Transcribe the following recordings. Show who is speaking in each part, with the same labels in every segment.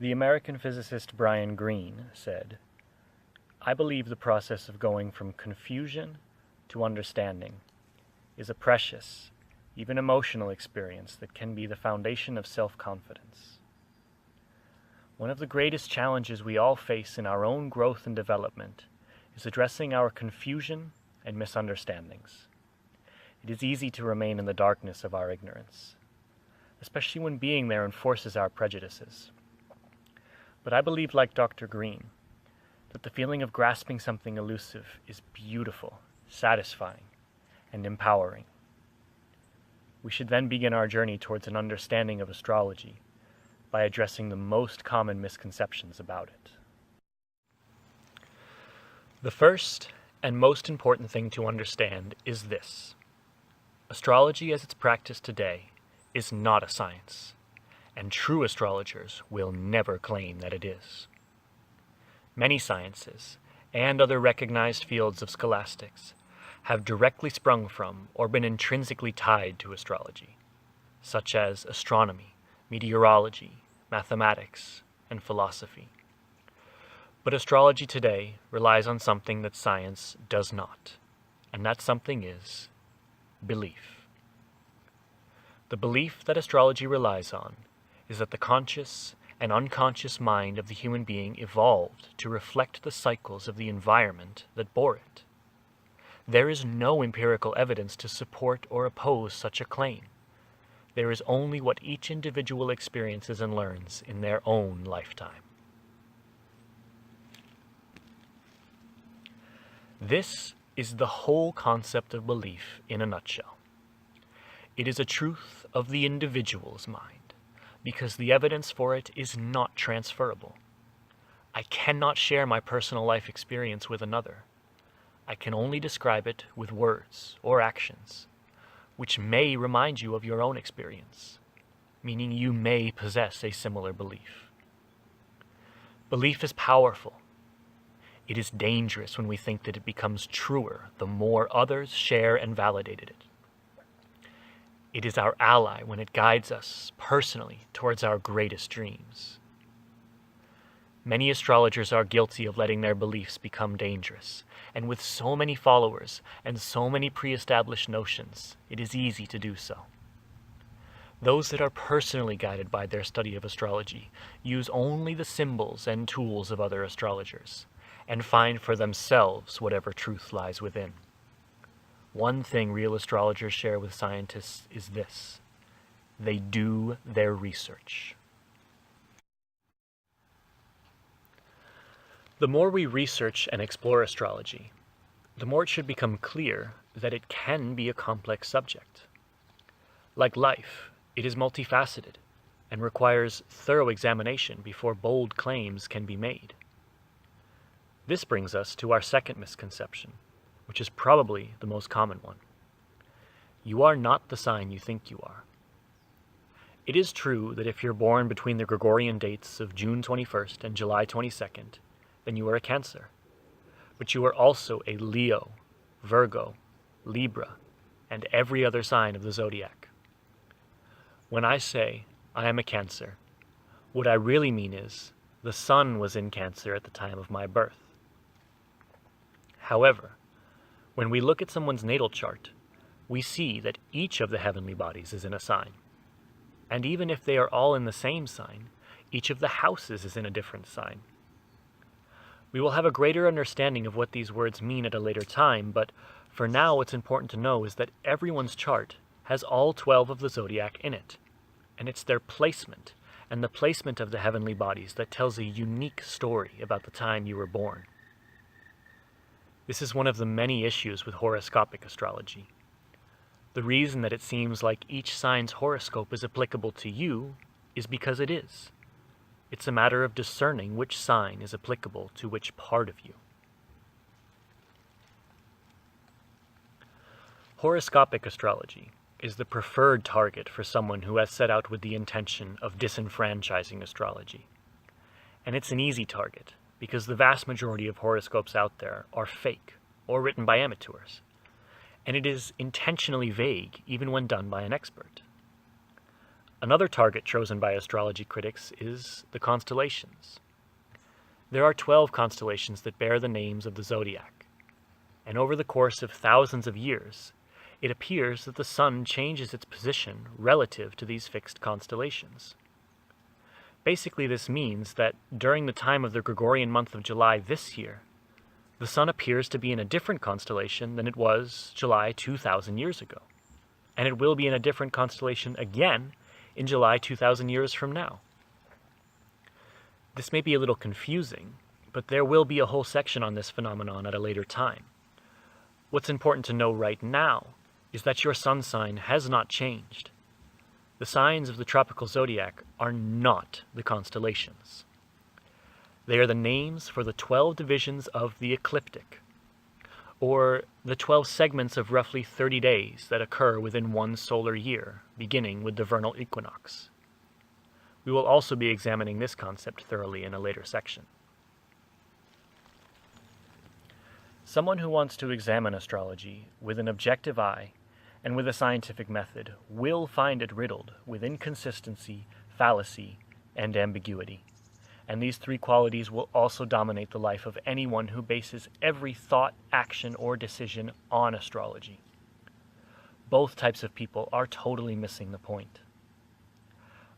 Speaker 1: The American physicist Brian Greene said, "I believe the process of going from confusion to understanding is a precious, even emotional experience that can be the foundation of self-confidence. One of the greatest challenges we all face in our own growth and development is addressing our confusion and misunderstandings. It is easy to remain in the darkness of our ignorance, especially when being there enforces our prejudices. But I believe, like Dr. Greene, that the feeling of grasping something elusive is beautiful, satisfying, and empowering. We should then begin our journey towards an understanding of astrology by addressing the most common misconceptions about it." The first and most important thing to understand is this: astrology as it's practiced today is not a science, and true astrologers will never claim that it is. Many sciences, and other recognized fields of scholastics, have directly sprung from or been intrinsically tied to astrology, such as astronomy, meteorology, mathematics, and philosophy. But astrology today relies on something that science does not, and that something is belief. The belief that astrology relies on is that the conscious and unconscious mind of the human being evolved to reflect the cycles of the environment that bore it. There is no empirical evidence to support or oppose such a claim. There is only what each individual experiences and learns in their own lifetime. This is the whole concept of belief in a nutshell. It is a truth of the individual's mind, because the evidence for it is not transferable. I cannot share my personal life experience with another. I can only describe it with words or actions, which may remind you of your own experience, meaning you may possess a similar belief. Belief is powerful. It is dangerous when we think that it becomes truer the more others share and validate it. It is our ally when it guides us personally towards our greatest dreams. Many astrologers are guilty of letting their beliefs become dangerous, and with so many followers and so many pre-established notions, it is easy to do so. Those that are personally guided by their study of astrology use only the symbols and tools of other astrologers, and find for themselves whatever truth lies within. One thing real astrologers share with scientists is this: they do their research. The more we research and explore astrology, the more it should become clear that it can be a complex subject. Like life, it is multifaceted and requires thorough examination before bold claims can be made. This brings us to our second misconception, which is probably the most common one. You are not the sign you think you are. It is true that if you're born between the Gregorian dates of June 21st and July 22nd, then you are a Cancer. But you are also a Leo, Virgo, Libra, and every other sign of the zodiac. When I say I am a Cancer, what I really mean is the sun was in Cancer at the time of my birth. However, when we look at someone's natal chart, we see that each of the heavenly bodies is in a sign. And even if they are all in the same sign, each of the houses is in a different sign. We will have a greater understanding of what these words mean at a later time, but for now what's important to know is that everyone's chart has all 12 of the zodiac in it, and it's their placement and the placement of the heavenly bodies that tells a unique story about the time you were born. This is one of the many issues with horoscopic astrology. The reason that it seems like each sign's horoscope is applicable to you is because it is. It's a matter of discerning which sign is applicable to which part of you. Horoscopic astrology is the preferred target for someone who has set out with the intention of disenfranchising astrology. And it's an easy target, because the vast majority of horoscopes out there are fake or written by amateurs, and it is intentionally vague even when done by an expert. Another target chosen by astrology critics is the constellations. There are 12 constellations that bear the names of the zodiac, and over the course of thousands of years, it appears that the sun changes its position relative to these fixed constellations. Basically, this means that during the time of the Gregorian month of July this year, the sun appears to be in a different constellation than it was July 2,000 years ago, and it will be in a different constellation again in July 2,000 years from now. This may be a little confusing, but there will be a whole section on this phenomenon at a later time. What's important to know right now is that your sun sign has not changed. The signs of the tropical zodiac are not the constellations. They are the names for the 12 divisions of the ecliptic, or the 12 segments of roughly 30 days that occur within one solar year, beginning with the vernal equinox. We will also be examining this concept thoroughly in a later section. Someone who wants to examine astrology with an objective eye and with a scientific method will find it riddled with inconsistency, fallacy, and ambiguity. And these three qualities will also dominate the life of anyone who bases every thought, action, or decision on astrology. Both types of people are totally missing the point.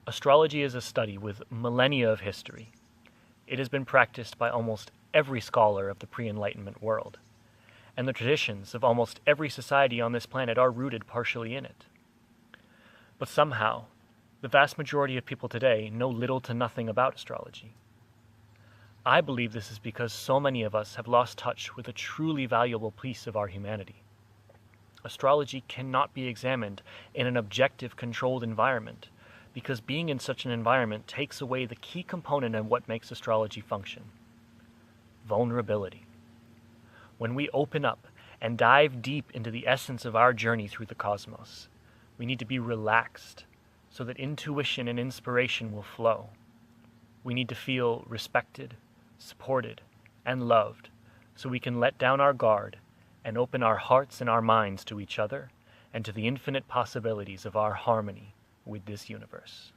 Speaker 1: Astrology is a study with millennia of history. It has been practiced by almost every scholar of the pre-Enlightenment world, and the traditions of almost every society on this planet are rooted partially in it. But somehow, the vast majority of people today know little to nothing about astrology. I believe this is because so many of us have lost touch with a truly valuable piece of our humanity. Astrology cannot be examined in an objective, controlled environment, because being in such an environment takes away the key component of what makes astrology function: vulnerability. When we open up and dive deep into the essence of our journey through the cosmos, we need to be relaxed so that intuition and inspiration will flow. We need to feel respected, supported, and loved so we can let down our guard and open our hearts and our minds to each other and to the infinite possibilities of our harmony with this universe.